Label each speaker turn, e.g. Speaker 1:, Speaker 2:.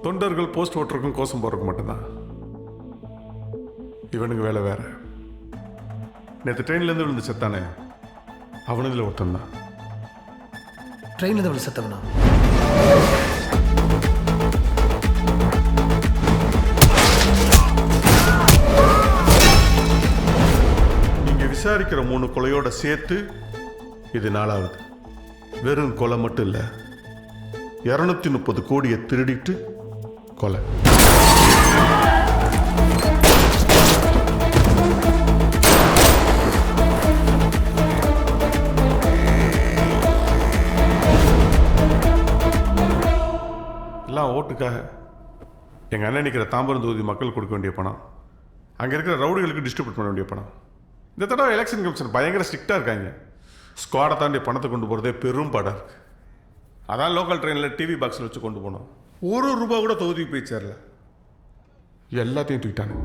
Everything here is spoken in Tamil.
Speaker 1: தொண்டர்கள் போஸ்ட் ஓட்டுறதுக்கும் கோஷம் போடுறதுக்கு மட்டும்தான். இவனுக்கு வேலை வேற. நேற்று ட்ரெயின்லேருந்து விழுந்து செத்தானே, அவனதில் ஒருத்தன் தான்.
Speaker 2: ட்ரெயினில் தான் செத்தவனா?
Speaker 1: நீங்க விசாரிக்கிற 3 கொலையோட சேர்த்து இது 4வது. வெறும் கொலை மட்டும் இல்லை, 230 கோடியை திருடிட்டு கொலை. எல்லாம் ஓட்டுக்காக. எங்கள் அண்ணன் நிற்கிற தாம்பரம் தொகுதி மக்கள் கொடுக்க வேண்டிய பணம், அங்கே இருக்கிற ரவுடிகளுக்கு டிஸ்ட்ரிபியூட் பண்ண வேண்டிய பணம். இந்த தடவை எலெக்ஷன் கமிஷன் பயங்கர ஸ்ட்ரிக்டாக இருக்காங்க. ஸ்குவாடை தாண்டி பணத்தை கொண்டு போகிறதே பெரும் படம் இருக்கு. அதான் லோக்கல் ட்ரெயினில் டிவி பாக்ஸில் வச்சு கொண்டு போனோம். 1 ரூபா கூட தொகுதிக்கு போய் சேரல. எல்லாத்தையும் தூக்கிட்டாங்க.